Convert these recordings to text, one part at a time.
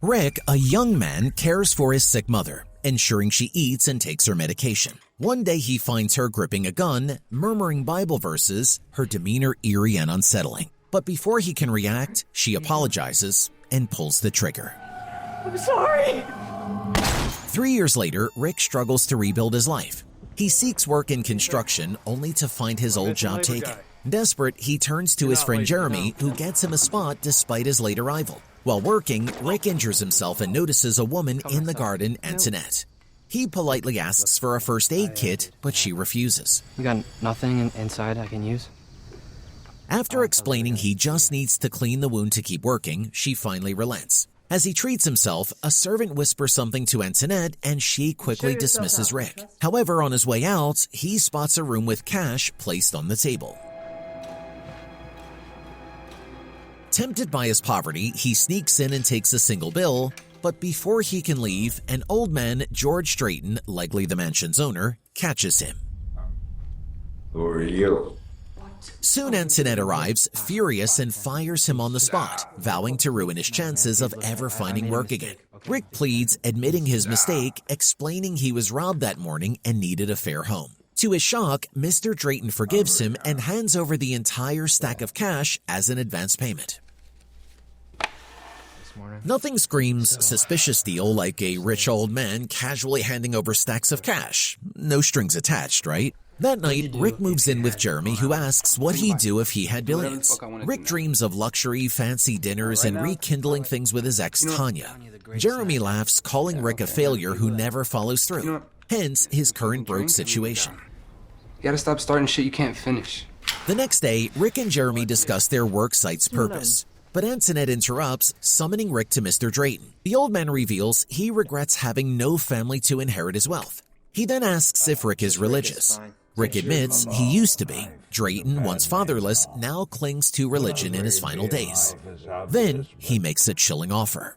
Rick, a young man, cares for his sick mother, ensuring she eats and takes her medication. One day he finds her gripping a gun, murmuring Bible verses, her demeanor eerie and unsettling. But before he can react, she apologizes and pulls the trigger. I'm sorry. 3 years later, Rick struggles to rebuild his life. He seeks work in construction only to find his old job taken. Desperate, he turns to his friend Jeremy, who gets him a spot despite his late arrival. While working, Rick injures himself and notices a woman in the garden, Antoinette. He politely asks for a first aid kit, but she refuses. You got nothing inside I can use? After explaining he just needs to clean the wound to keep working, she finally relents. As he treats himself, a servant whispers something to Antoinette and she quickly dismisses Rick. However, on his way out, he spots a room with cash placed on the table. Tempted by his poverty, he sneaks in and takes a single bill, but before he can leave, an old man, George Drayton, likely the mansion's owner, catches him. Who are you? Soon Antoinette arrives, furious, and fires him on the spot, vowing to ruin his chances of ever finding work again. Rick pleads, admitting his mistake, explaining he was robbed that morning and needed a fair home. To his shock, Mr. Drayton forgives him and hands over the entire stack of cash as an advance payment. Nothing screams suspicious deal like a rich old man casually handing over stacks of cash. No strings attached, right? That night, Rick moves in with Jeremy, who asks what he'd do if he had billions. Rick dreams of luxury, fancy dinners, and rekindling things with his ex, Tanya. Jeremy laughs, calling Rick a failure who never follows through. Hence, his current broke situation. You gotta stop starting shit you can't finish. The next day, Rick and Jeremy discuss their work site's purpose. But Antoinette interrupts, summoning Rick to Mr. Drayton. The old man reveals he regrets having no family to inherit his wealth. He then asks if Rick is religious. Rick admits he used to be. Drayton, once fatherless, now clings to religion in his final days. Then, he makes a chilling offer.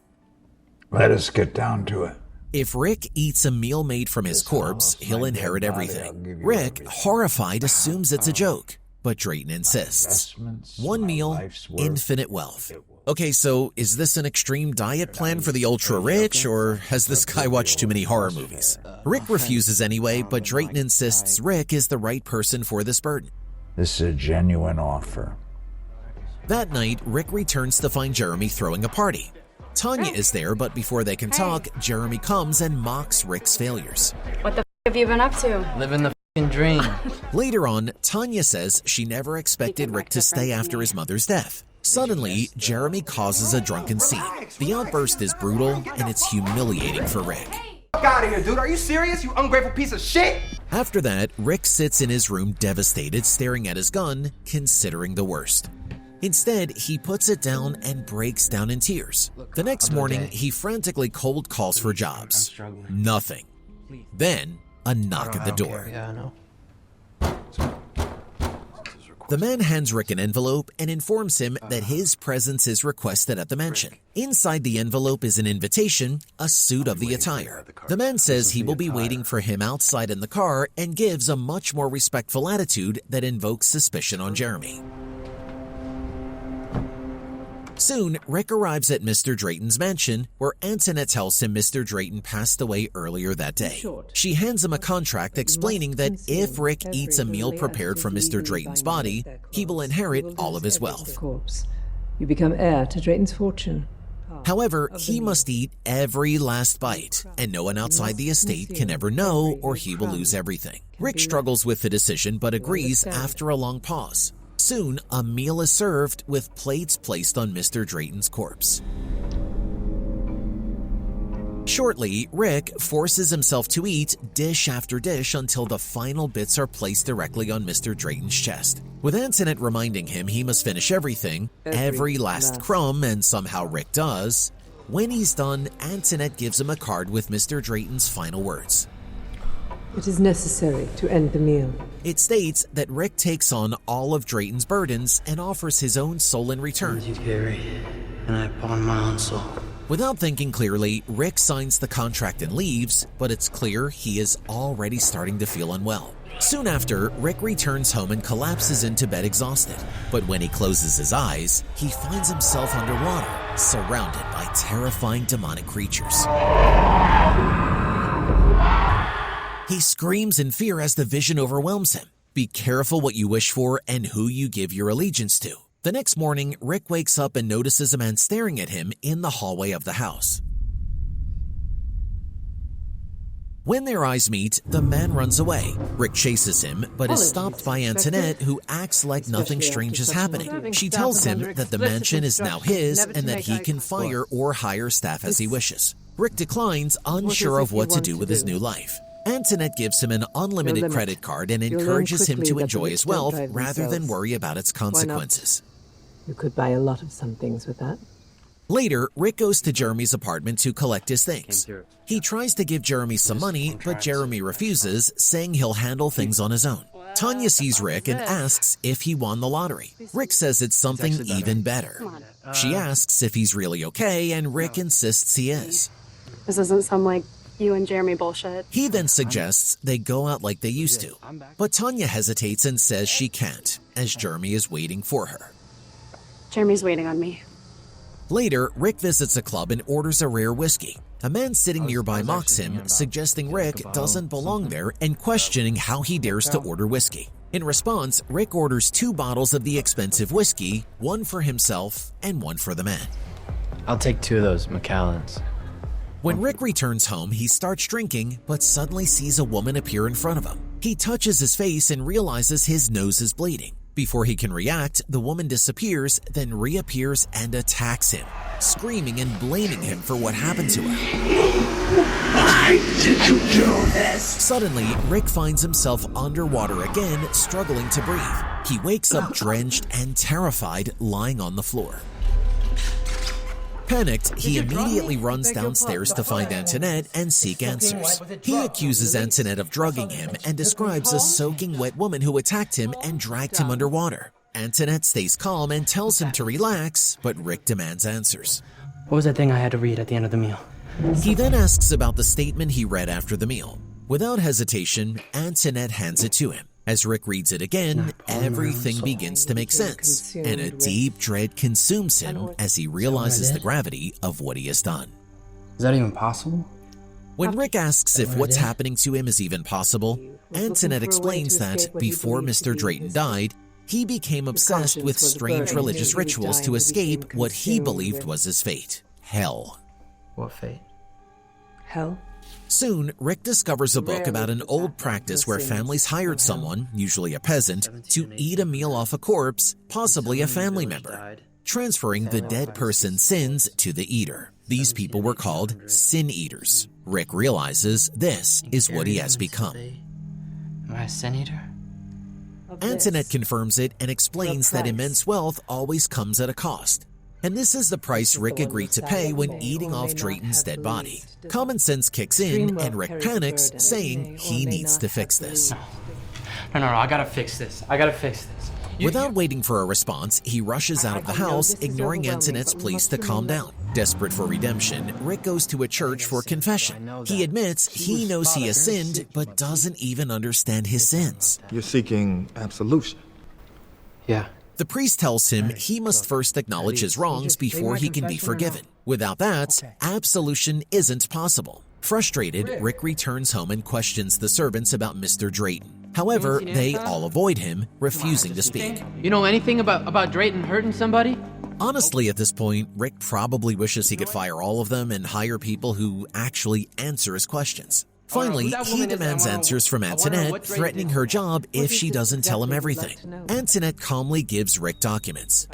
Let us get down to it. If Rick eats a meal made from his corpse, he'll inherit everything. Rick, horrified, assumes it's a joke, but Drayton insists. One meal, infinite wealth. Okay, so is this an extreme diet plan for the ultra-rich, or has this guy watched too many horror movies? Rick refuses anyway, but Drayton insists Rick is the right person for this burden. This is a genuine offer. That night, Rick returns to find Jeremy throwing a party. Tanya is there, but before they can talk, Jeremy comes and mocks Rick's failures. What the f have you been up to? Living the f***ing dream. Later on, Tanya says she never expected Rick to stay after his mother's death. Suddenly, Jeremy causes a drunken scene. The outburst is brutal, and it's humiliating for Rick. Fuck out of here, dude. Are you serious, you ungrateful piece of shit? After that, Rick sits in his room devastated, staring at his gun, considering the worst. Instead, he puts it down and breaks down in tears. The next morning, he frantically cold calls for jobs. Nothing. Then, a knock at the door. Yeah, I know. The man hands Rick an envelope and informs him that his presence is requested at the mansion. Inside the envelope is an invitation, a suit of the attire. The man says he will be waiting for him outside in the car and gives a much more respectful attitude that invokes suspicion on Jeremy. Soon, Rick arrives at Mr. Drayton's mansion, where Antoinette tells him Mr. Drayton passed away earlier that day. She hands him a contract explaining that if Rick eats a meal prepared from Mr. Drayton's body, he will inherit all of his wealth. You become heir to Drayton's fortune. However, he must eat every last bite, and no one outside the estate can ever know, or he will lose everything. Rick struggles with the decision but agrees after a long pause. Soon, a meal is served with plates placed on Mr. Drayton's corpse. Shortly, Rick forces himself to eat dish after dish until the final bits are placed directly on Mr. Drayton's chest. With Antoinette reminding him he must finish everything, every last crumb, and somehow Rick does. When he's done, Antoinette gives him a card with Mr. Drayton's final words. It is necessary to end the meal. It states that Rick takes on all of Drayton's burdens and offers his own soul in return. You carry, and I pawn my own soul. Without thinking clearly, Rick signs the contract and leaves, but it's clear he is already starting to feel unwell. Soon after, Rick returns home and collapses into bed exhausted. But when he closes his eyes, he finds himself underwater, surrounded by terrifying demonic creatures. He screams in fear as the vision overwhelms him. Be careful what you wish for and who you give your allegiance to. The next morning, Rick wakes up and notices a man staring at him in the hallway of the house. When their eyes meet, the man runs away. Rick chases him, but is stopped by Antoinette, who acts like nothing strange is happening. She tells him that the mansion is now his and that he can fire or hire staff as he wishes. Rick declines, unsure of what to do with his new life. Antoinette gives him an unlimited credit card and encourages him to enjoy his wealth rather than worry about its consequences. You could buy a lot of some things with that. Later, Rick goes to Jeremy's apartment to collect his things. He tries to give Jeremy some money, but Jeremy refuses, saying he'll handle things on his own. Tanya sees Rick and asks if he won the lottery. Rick says it's something even better. She asks if he's really okay, and Rick insists he is. This doesn't sound like you and Jeremy bullshit. He then suggests they go out like they used to, but Tanya hesitates and says she can't, as Jeremy is waiting for her. Jeremy's waiting on me. Later, Rick visits a club and orders a rare whiskey. A man sitting nearby mocks him, suggesting Rick doesn't belong there and questioning how he dares to order whiskey. In response, Rick orders 2 bottles of the expensive whiskey, one for himself and one for the man. I'll take 2 of those Macallans. When Rick returns home, he starts drinking, but suddenly sees a woman appear in front of him. He touches his face and realizes his nose is bleeding. Before he can react, the woman disappears, then reappears and attacks him, screaming and blaming him for what happened to her. Why did you do this? Suddenly, Rick finds himself underwater again, struggling to breathe. He wakes up drenched and terrified, lying on the floor. Panicked, he immediately runs downstairs to find Antoinette and seek answers. He accuses Antoinette of drugging him and describes a soaking wet woman who attacked him and dragged him underwater. Antoinette stays calm and tells him to relax, but Rick demands answers. What was that thing I had to read at the end of the meal? He then asks about the statement he read after the meal. Without hesitation, Antoinette hands it to him. As Rick reads it again, everything begins to make sense, and a deep dread consumes him as he realizes the gravity of what he has done. Is that even possible? When Rick asks if what's happening to him is even possible, Antoinette explains that before Mr. Drayton died, he became obsessed with strange religious rituals to escape what he believed was his fate: hell. What fate? Hell? Soon, Rick discovers a book about an old practice where families hired someone, usually a peasant, to eat a meal off a corpse, possibly a family member, transferring the dead person's sins to the eater. These people were called sin eaters. Rick realizes this is what he has become. Am I a sin eater? Antoinette confirms it and explains that immense wealth always comes at a cost. And this is the price Rick agreed to pay when eating off Drayton's dead body. Common sense kicks in, and Rick panics, saying he needs to fix this. No, I gotta fix this. Without waiting for a response, he rushes out of the house, ignoring Antoinette's pleas to calm down. Desperate for redemption, Rick goes to a church for confession. He admits he knows he has sinned, but doesn't even understand his sins. You're seeking absolution. Yeah. The priest tells him he must first acknowledge his wrongs before he can be forgiven. Without that, absolution isn't possible. Frustrated, Rick returns home and questions the servants about Mr. Drayton. However, they all avoid him, refusing to speak. You know anything about Drayton hurting somebody? Honestly, at this point, Rick probably wishes he could fire all of them and hire people who actually answer his questions. Finally, he demands answers from Antoinette, threatening her job if she doesn't tell him everything. Antoinette calmly gives Rick documents: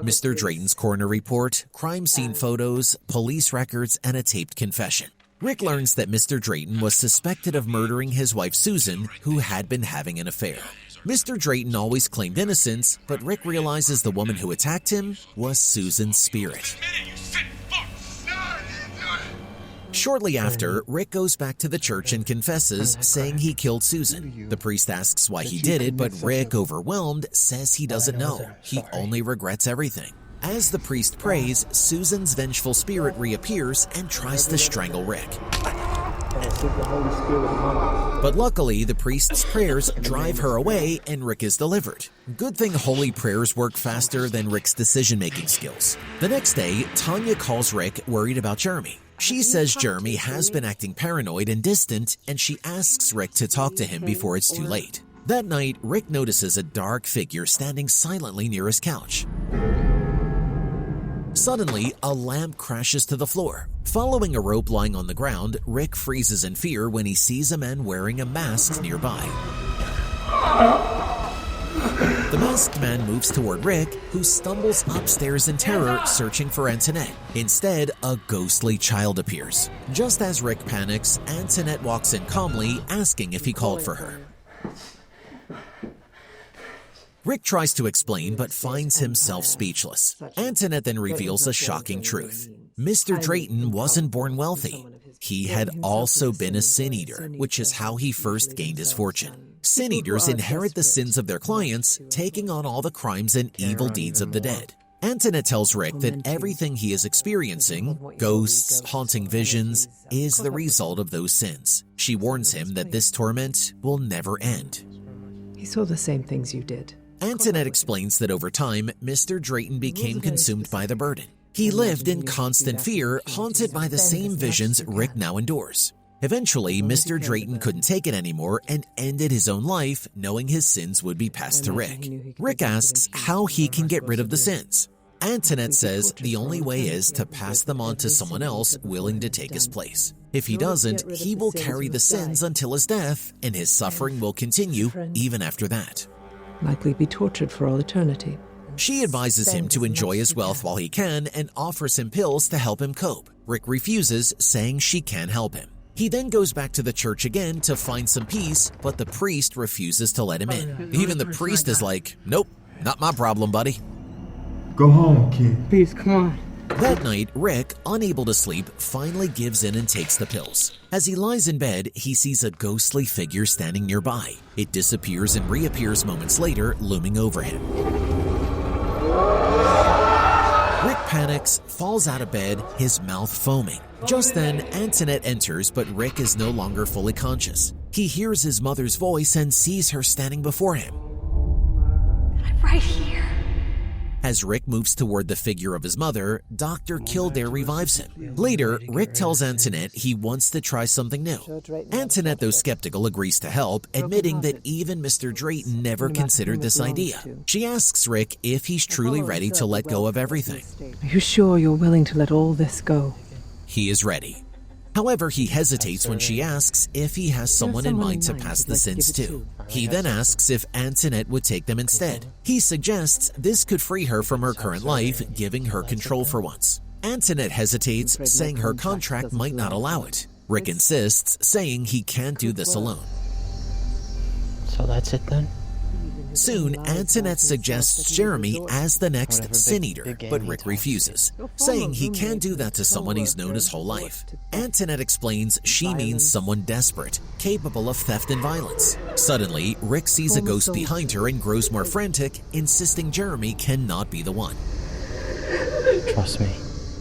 Mr. Drayton's coroner report, crime scene photos, police records, and a taped confession. Rick learns that Mr. Drayton was suspected of murdering his wife Susan, who had been having an affair. Mr. Drayton always claimed innocence, but Rick realizes the woman who attacked him was Susan's spirit. Shortly after, Rick goes back to the church and confesses, saying he killed Susan. The priest asks why he did it, but Rick, overwhelmed, says he doesn't know. He only regrets everything. As the priest prays, Susan's vengeful spirit reappears and tries to strangle Rick. But luckily, the priest's prayers drive her away and Rick is delivered. Good thing holy prayers work faster than Rick's decision-making skills. The next day, Tanya calls Rick worried about Jeremy. She says Jeremy has been acting paranoid and distant, and she asks Rick to talk to him before it's too late. That night, Rick notices a dark figure standing silently near his couch. Suddenly, a lamp crashes to the floor. Following a rope lying on the ground, Rick freezes in fear when he sees a man wearing a mask nearby. The masked man moves toward Rick, who stumbles upstairs in terror, searching for Antoinette. Instead, a ghostly child appears. Just as Rick panics, Antoinette walks in calmly, asking if he called for her. Rick tries to explain but finds himself speechless. Antoinette then reveals a shocking truth. Mr. Drayton wasn't born wealthy. He had also been a sin eater, which is how he first gained his fortune. Sin eaters inherit the sins of their clients, taking on all the crimes and evil deeds of the dead. Antoinette tells Rick that everything he is experiencing, ghosts, haunting visions, is the result of those sins. She warns him that this torment will never end. He saw the same things you did. Antoinette explains that over time, Mr. Drayton became consumed by the burden. He lived in constant fear, haunted by the same visions Rick now endures. Eventually, Mr. Drayton couldn't take it anymore and ended his own life, knowing his sins would be passed to Rick. Rick asks how he can get rid of the sins. Antoinette says the only way is to pass them on to someone else willing to take his place. If he doesn't, he will carry the sins until his death, and his suffering will continue even after that. Likely be tortured for all eternity. She advises him to enjoy his wealth while he can and offers him pills to help him cope. Rick refuses, saying she can't help him. He then goes back to the church again to find some peace, but the priest refuses to let him in. Even the priest is like, "Nope, not my problem, buddy." Go home, kid. Please, come on. That night, Rick, unable to sleep, finally gives in and takes the pills. As he lies in bed, he sees a ghostly figure standing nearby. It disappears and reappears moments later, looming over him. Rick panics, falls out of bed, his mouth foaming. Just then, Antoinette enters, but Rick is no longer fully conscious. He hears his mother's voice and sees her standing before him. I'm right here. As Rick moves toward the figure of his mother, Dr. Kildare revives him. Later, Rick tells Antoinette he wants to try something new. Antoinette, though skeptical, agrees to help, admitting that even Mr. Drayton never considered this idea. She asks Rick if he's truly ready to let go of everything. Are you sure you're willing to let all this go? He is ready. However, he hesitates when she asks if he has someone in mind to pass the sins to. He then asks if Antoinette would take them instead. He suggests this could free her from her current life, giving her control for once. Antoinette hesitates, saying her contract might not allow it. Rick insists, saying he can't do this alone. So that's it then? Soon, Antoinette suggests Jeremy as the next sin eater, but Rick refuses, saying he can't do that to someone he's known his whole life. Antoinette explains she means someone desperate, capable of theft and violence. Suddenly, Rick sees a ghost behind her and grows more frantic, insisting Jeremy cannot be the one. Trust me.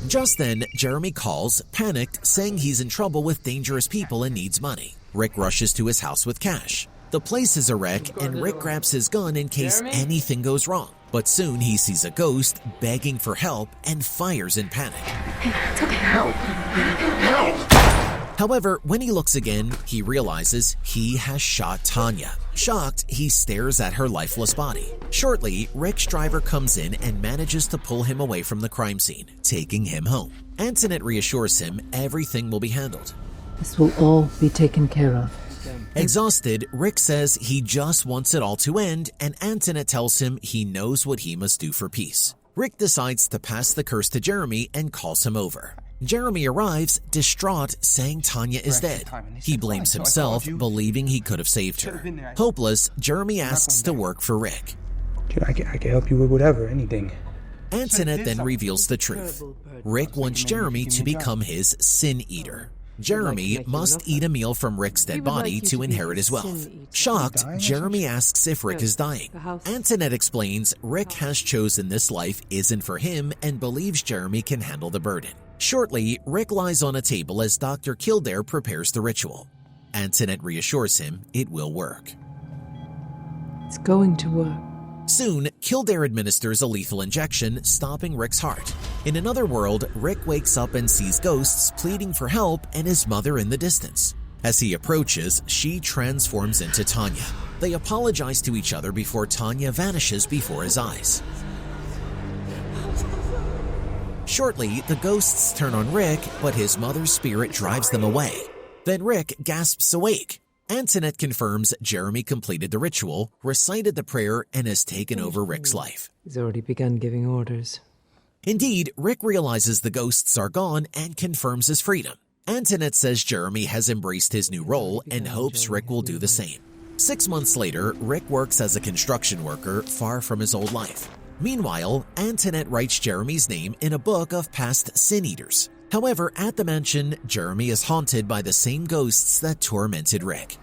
Just then, Jeremy calls, panicked, saying he's in trouble with dangerous people and needs money. Rick rushes to his house with cash. The place is a wreck, and Rick grabs his gun in case anything goes wrong. But soon he sees a ghost begging for help and fires in panic. It's okay. Help. However, when he looks again, he realizes he has shot Tanya. Shocked, he stares at her lifeless body. Shortly, Rick's driver comes in and manages to pull him away from the crime scene, taking him home. Antoinette reassures him everything will be handled. This will all be taken care of. Exhausted, Rick says he just wants it all to end, and Antoinette tells him he knows what he must do for peace. Rick decides to pass the curse to Jeremy and calls him over. Jeremy arrives, distraught, saying Tanya is dead. He blames himself, believing he could have saved her. Hopeless, Jeremy asks to work for Rick. I can help you with whatever, anything. Antoinette then reveals the truth. Rick wants Jeremy to become his sin eater. Jeremy must eat a meal from Rick's dead body to inherit his wealth. Shocked, Jeremy asks if Rick is dying. Antoinette explains Rick has chosen this life isn't for him and believes Jeremy can handle the burden. Shortly, Rick lies on a table as Dr. Kildare prepares the ritual. Antoinette reassures him it will work. It's going to work. Soon, Kildare administers a lethal injection, stopping Rick's heart. In another world, Rick wakes up and sees ghosts pleading for help and his mother in the distance. As he approaches, she transforms into Tanya. They apologize to each other before Tanya vanishes before his eyes. Shortly, the ghosts turn on Rick, but his mother's spirit drives them away. Then Rick gasps awake. Antoinette confirms Jeremy completed the ritual, recited the prayer, and has taken over Rick's life. He's already begun giving orders. Indeed, Rick realizes the ghosts are gone and confirms his freedom. Antoinette says Jeremy has embraced his new role and hopes Rick will do the same. 6 months later, Rick works as a construction worker far from his old life. Meanwhile, Antoinette writes Jeremy's name in a book of past sin eaters. However, at the mansion, Jeremy is haunted by the same ghosts that tormented Rick.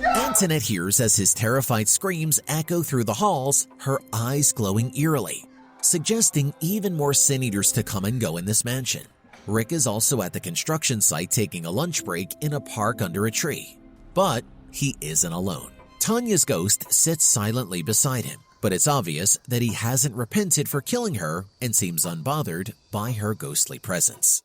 Antoinette hears as his terrified screams echo through the halls, her eyes glowing eerily, suggesting even more sin eaters to come and go in this mansion. Rick is also at the construction site taking a lunch break in a park under a tree. But he isn't alone. Tanya's ghost sits silently beside him, but it's obvious that he hasn't repented for killing her and seems unbothered by her ghostly presence.